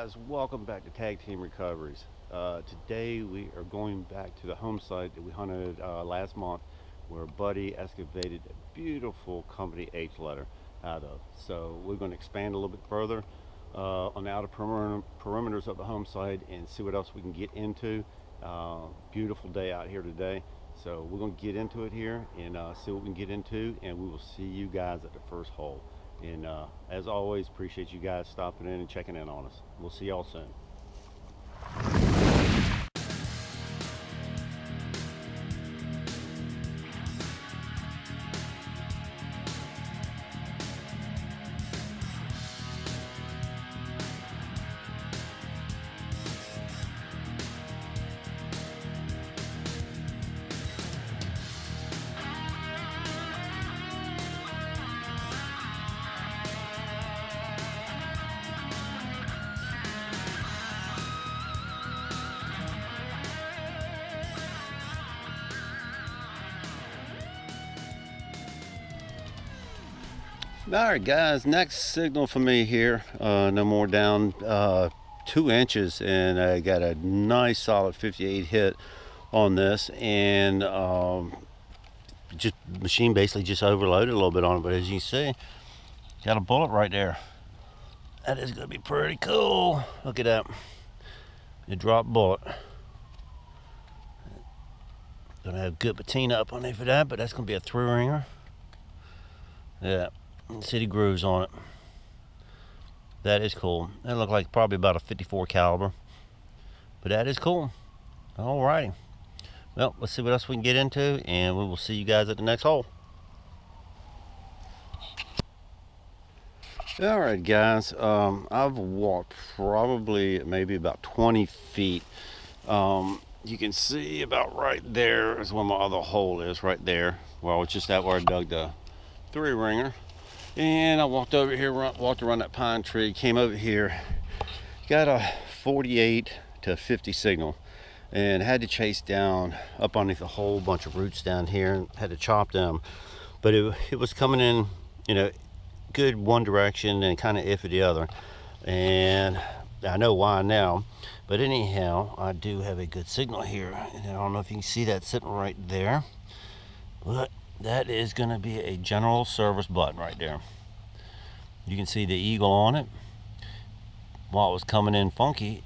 Guys, welcome back to Tag Team Recoveries. Today we are going back to the home site that we hunted last month, where Buddy excavated a beautiful Company H letter out of. So we're going to expand a little bit further on the outer perimeters of the home site and see what else we can get into. Beautiful day out here today. So we're going to get into it here and see what we can get into, and we will see you guys at the first hole. And as always, appreciate you guys stopping in and checking in on us. We'll see y'all soon. Alright guys, next signal for me here, no more down 2 inches, and I got a nice solid 58 hit on this, and just machine basically just overloaded a little bit on it, but as you see, got a bullet right there. That is going to be pretty cool. Look at that. A drop bullet. Gonna have good patina up on there for that, but that's gonna be a 3-ringer. Yeah. City grooves on it. That is cool. That looked like probably about a 54 caliber, but that is cool. Alrighty, well, let's see what else we can get into, and we will see you guys at the next hole. Alright guys, I've walked probably maybe about 20 feet. You can see about right there is where my other hole is, right there. Well, it's just that where I dug the 3-ringer. And I walked over here, walked around that pine tree, came over here, got a 48 to 50 signal, and had to chase down up underneath a whole bunch of roots down here, and had to chop them. But it was coming in, you know, good one direction and kind of iffy the other. And I know why now. But anyhow, I do have a good signal here, and I don't know if you can see that sitting right there, but that is going to be a general service button right there. You can see the eagle on it. While it was coming in funky,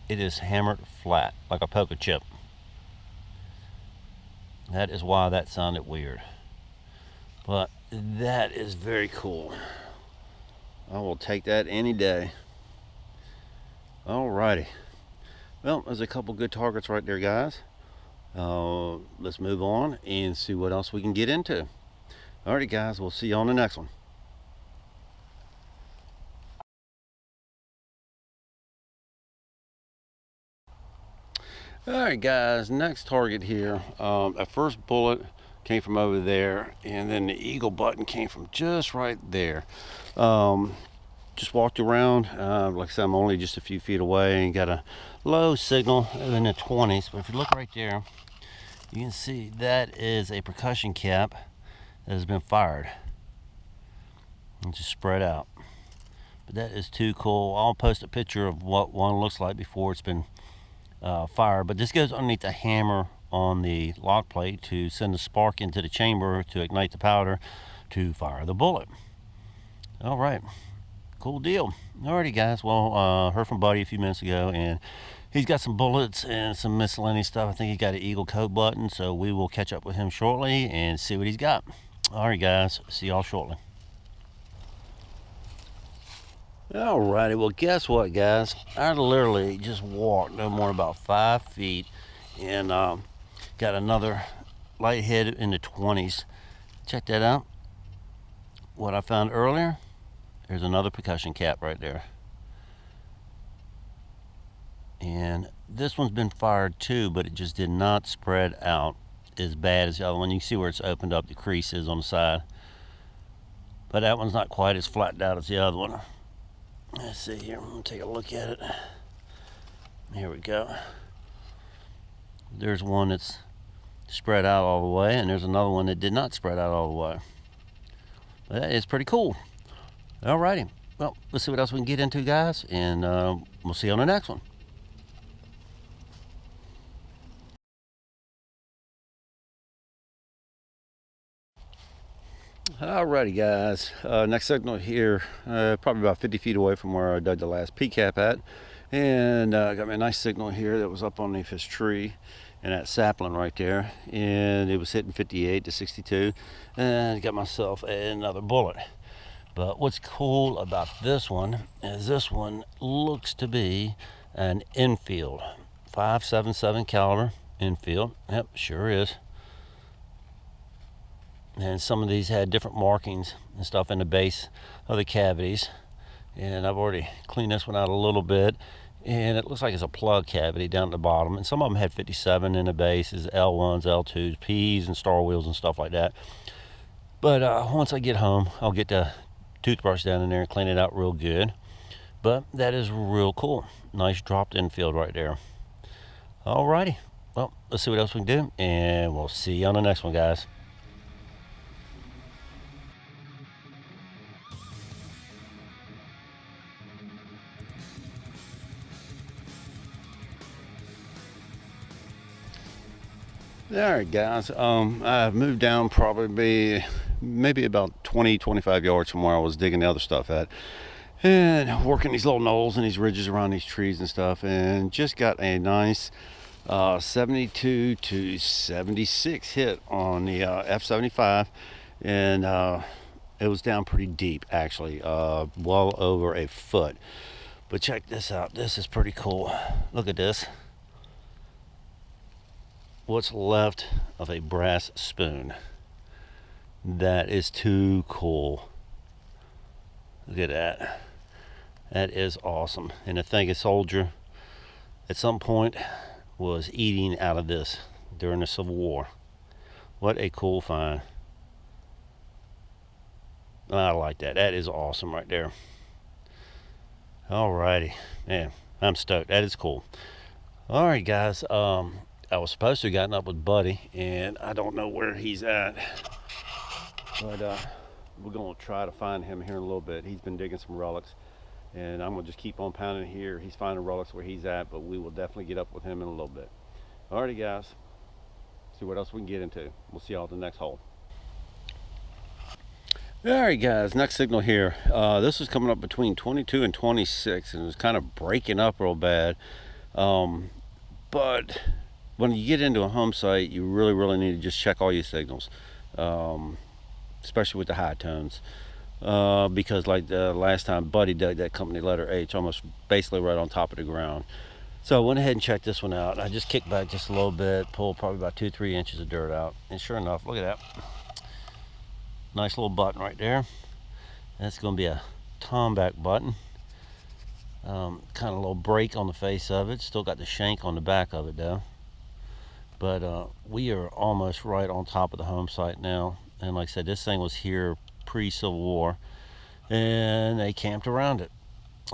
it is hammered flat like a poker chip. That is why that sounded weird, but that is very cool. I will take that any day. Alrighty, well, there's a couple good targets right there, guys. Let's move on and see what else we can get into. Alrighty guys, we'll see you on the next one. Alright guys, next target here. That first bullet came from over there, and then the eagle button came from just right there. Just walked around, like I said, I'm only just a few feet away and got a low signal in the 20s, but if you look right there, you can see that is a percussion cap that has been fired and just spread out. But that is too cool. I'll post a picture of what one looks like before it's been fired. But this goes underneath the hammer on the lock plate to send the spark into the chamber to ignite the powder to fire the bullet. All right, cool deal. Alrighty guys, well, heard from Buddy a few minutes ago, and he's got some bullets and some miscellaneous stuff. I think he's got an eagle coat button, so we will catch up with him shortly and see what he's got. Alright guys, see y'all shortly. Alrighty, well guess what guys, I literally just walked no more about 5 feet and got another light head in the 20s. Check that out. What I found earlier, there's another percussion cap right there. And this one's been fired too, but it just did not spread out as bad as the other one. You can see where it's opened up the creases on the side, but that one's not quite as flattened out as the other one. Let's see here, I'm gonna take a look at it. Here we go. There's one that's spread out all the way, and there's another one that did not spread out all the way. That is pretty cool. Alrighty, well, let's see what else we can get into, guys, and we'll see you on the next one. Alrighty, guys, next signal here, probably about 50 feet away from where I dug the last PCAP at, and got me a nice signal here that was up underneath this tree and that sapling right there, and it was hitting 58 to 62, and got myself another bullet. But what's cool about this one is this one looks to be an infield 5.77 caliber infield. Yep, sure is. And some of these had different markings and stuff in the base of the cavities, and I've already cleaned this one out a little bit, and it looks like it's a plug cavity down at the bottom, and some of them had 57 in the bases, L1s, L2s, P's and star wheels and stuff like that. But once I get home, I'll get the toothbrush down in there and clean it out real good. But that is real cool. Nice dropped infield right there. Alrighty, well, let's see what else we can do, and we'll see you on the next one, guys. Alright, guys, I've moved down probably maybe about 20-25 yards from where I was digging the other stuff at, and working these little knolls and these ridges around these trees and stuff, and just got a nice 72 to 76 hit on the F75, and it was down pretty deep, actually, well over a foot. But check this out, this is pretty cool. Look at this. What's left of a brass spoon. That is too cool. Look at that. That is awesome. And I think a soldier at some point was eating out of this during the Civil War. What a cool find. I like that. That is awesome right there. Alrighty. Man, I'm stoked. That is cool. Alright, guys. I was supposed to have gotten up with Buddy, and I don't know where he's at, but we're going to try to find him here in a little bit. He's been digging some relics, and I'm going to just keep on pounding here. He's finding relics where he's at, but we will definitely get up with him in a little bit. Alrighty, guys, see what else we can get into. We'll see y'all at the next hole. Alright, guys, next signal here. This was coming up between 22 and 26, and it was kind of breaking up real bad, but when you get into a home site, you really need to just check all your signals, especially with the high tones, because like the last time Buddy dug that company letter H almost basically right on top of the ground. So I went ahead and checked this one out. I just kicked back just a little bit, pulled probably about 2-3 inches of dirt out, and sure enough, look at that. Nice little button right there. That's going to be a tomback button. Kind of a little break on the face of it. Still got the shank on the back of it though. But we are almost right on top of the home site now, and like I said, this thing was here pre-Civil War, and they camped around it.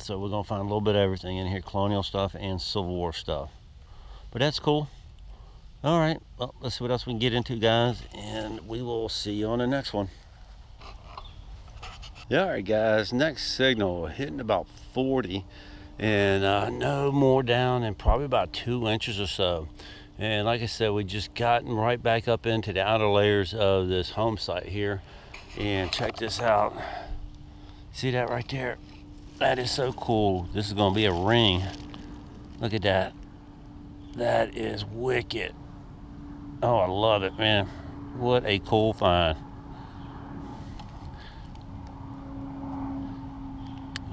So we're gonna find a little bit of everything in here, colonial stuff and Civil War stuff. But that's cool. All right, well, let's see what else we can get into, guys, and we will see you on the next one. Yeah, all right, guys, next signal hitting about 40, and no more down than probably about 2 inches or so. And like I said, we just gotten right back up into the outer layers of this home site here. And check this out. See that right there? That is so cool. This is going to be a ring. Look at that. That is wicked. Oh, I love it, man. What a cool find.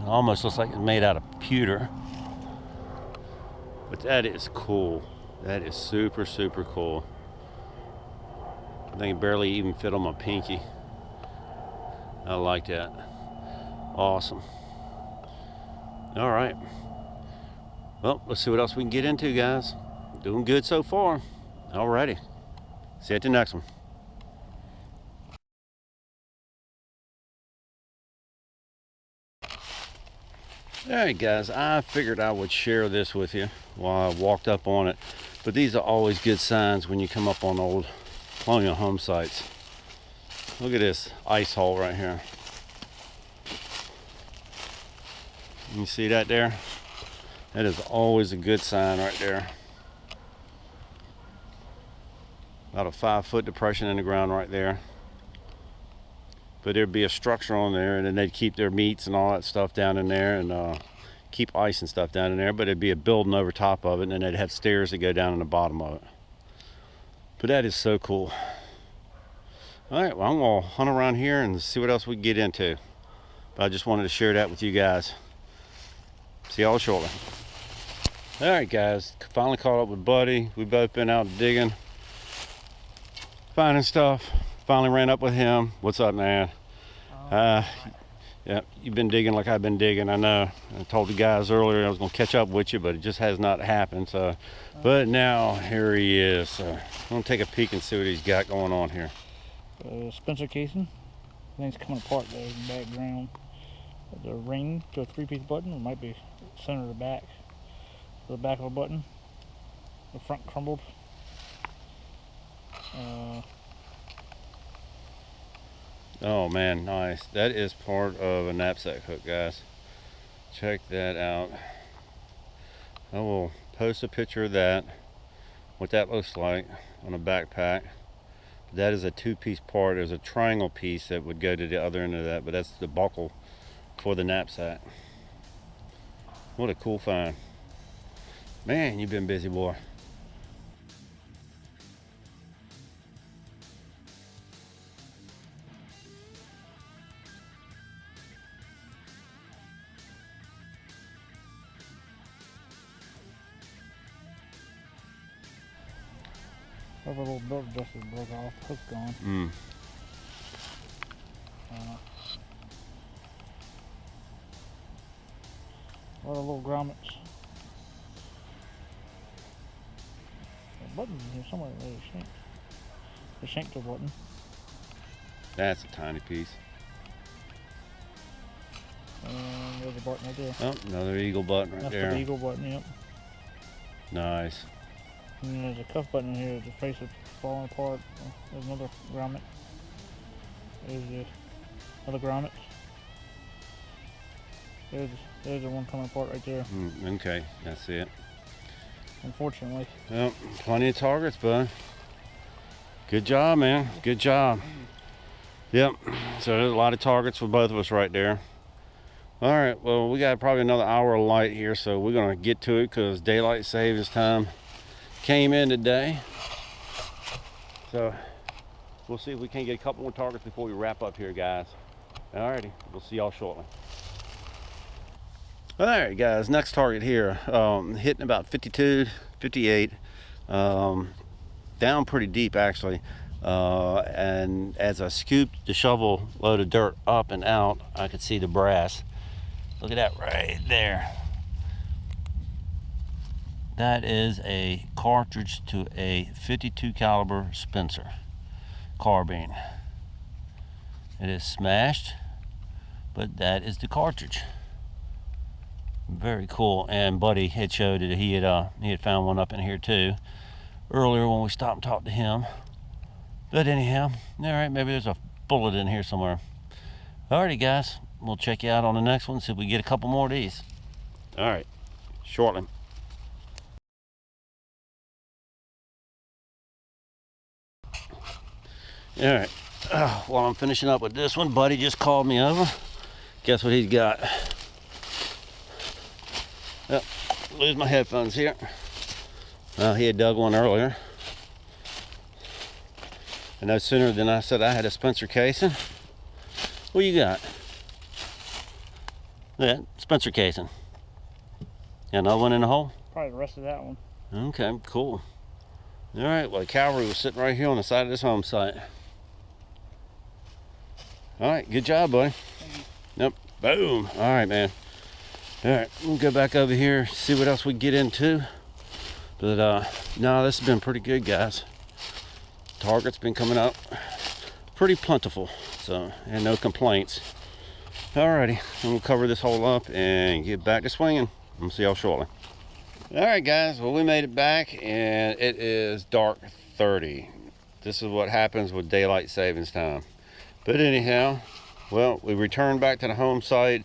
It almost looks like it's made out of pewter. But that is cool. That is super cool. I think it barely even fit on my pinky. I like that. Awesome. All right. Well, let's see what else we can get into, guys. Doing good so far. Alrighty. See you at the next one. Alright, guys, I figured I would share this with you while I walked up on it. But these are always good signs when you come up on old colonial home sites. Look at this ice hole right here. You see that there? That is always a good sign right there. About a 5-foot depression in the ground right there. But there'd be a structure on there, and then they'd keep their meats and all that stuff down in there, and keep ice and stuff down in there, but it'd be a building over top of it, and then they'd have stairs that go down in the bottom of it. But that is so cool. All right, well, I'm gonna hunt around here and see what else we can get into. But I just wanted to share that with you guys. See y'all shortly. All right, guys, finally caught up with Buddy. We've both been out digging, finding stuff. Finally ran up with him. What's up, man? Yeah, you've been digging like I've been digging. I know. I told the guys earlier I was gonna catch up with you, but it just has not happened. So, but now here he is. So I'm gonna take a peek and see what he's got going on here. Spencer casing. Things coming apart there in the background. The ring to a 3-piece button. It might be center of the back. The back of a button. The front crumbled. Oh man, nice. That is part of a knapsack hook, guys. Check that out. I will post a picture of that, what that looks like on a backpack. That is a 2-piece part. There's a triangle piece that would go to the other end of that, but that's the buckle for the knapsack. What a cool find. Man, you've been busy, boy. Over a little belt adjuster broke off. Hook's gone. A lot of little grommets. A button in here somewhere. There's a shank. The shank to a button. That's a tiny piece. And there's a button right there. Oh, another eagle button right That's there. the eagle button, yep. Nice. And then there's a cuff button in here. The face is falling apart. There's another grommet. There's another grommet. There's the one coming apart right there. Okay, I see it. Unfortunately. Well, plenty of targets, bud. Good job, man. Good job. Yep. So there's a lot of targets for both of us right there. All right. Well, we got probably another hour of light here, so we're gonna get to it because daylight savings time came in today. So we'll see if we can get a couple more targets before we wrap up here, guys. Alrighty, we'll see y'all shortly. Alright, guys, next target here, hitting about 52, 58, down pretty deep actually. And as I scooped the shovel load of dirt up and out, I could see the brass. Look at that right there. That is a cartridge to a 52 caliber Spencer carbine. It is smashed, but that is the cartridge. Very cool. And Buddy had showed that he had found one up in here too earlier when we stopped and talked to him. But anyhow, all right, maybe there's a bullet in here somewhere. Alrighty, guys, we'll check you out on the next one, see if we get a couple more of these. All right, shortly. All right, while I'm finishing up with this one, Buddy just called me over. Guess what he's got? Yep, lose my headphones here. He had dug one earlier. And no sooner than I said I had a Spencer casing. What you got? Yeah, Spencer casing. Got another one in the hole? Probably the rest of that one. Okay, cool. All right, well, the cavalry was sitting right here on the side of this home site. All right, good job, buddy. Yep, boom. All right, man. All right, we'll go back over here, see what else we can get into. But no, this has been pretty good, guys. Target's been coming up pretty plentiful, so, and no complaints. Alrighty, we'll cover this hole up and get back to swinging. We'll see y'all shortly. Alright, guys, well, we made it back and it is dark 30. This is what happens with daylight savings time. But anyhow, well, we returned back to the home site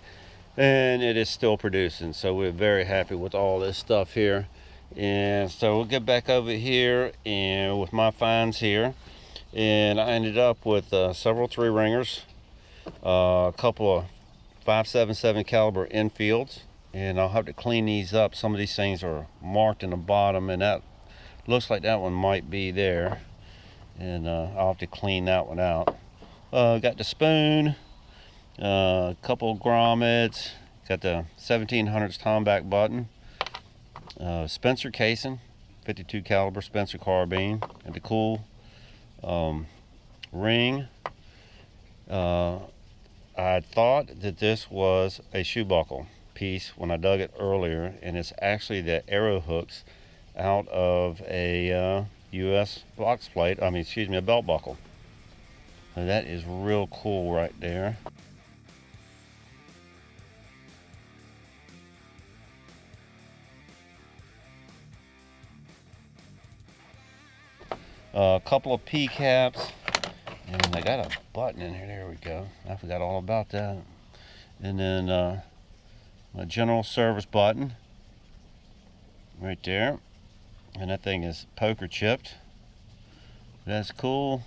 and it is still producing. So we're very happy with all this stuff here. And so we'll get back over here and with my finds here, and I ended up with several 3-ringers, a couple of 5.77 caliber infields, and I'll have to clean these up. Some of these things are marked in the bottom, and that looks like that one might be there, and I'll have to clean that one out. Got the spoon, a couple of grommets, got the 1700s tomback button, Spencer casing, 52 caliber Spencer carbine, and the cool ring. I thought that this was a shoe buckle piece when I dug it earlier, and it's actually the arrow hooks out of a US box plate, a belt buckle. So that is real cool right there. A couple of P caps, and I got a button in here. There we go. I forgot all about that. And then a general service button right there, and that thing is poker chipped. That's cool.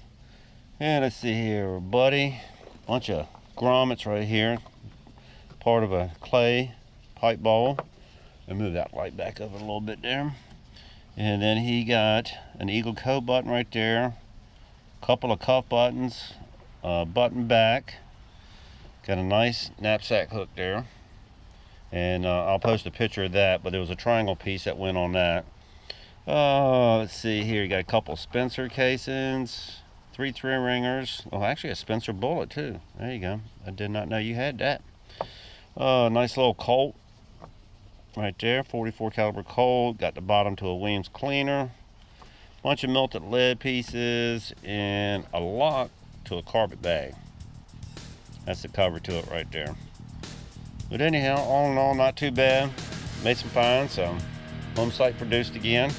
And let's see here, buddy, bunch of grommets right here, part of a clay pipe bowl. I'll move that light back up a little bit there. And then he got an Eagle Coat button right there, a couple of cuff buttons, button back, got a nice knapsack hook there, and I'll post a picture of that, but there was a triangle piece that went on that. Let's see here, you got a couple Spencer casings, 3 3-ringers, oh actually a Spencer bullet too, there you go, I did not know you had that. Nice little Colt right there, 44 caliber Colt, got the bottom to a Williams cleaner, bunch of melted lead pieces, and a lock to a carpet bag. That's the cover to it right there. But anyhow, all in all, not too bad. Made some finds, so home site produced again.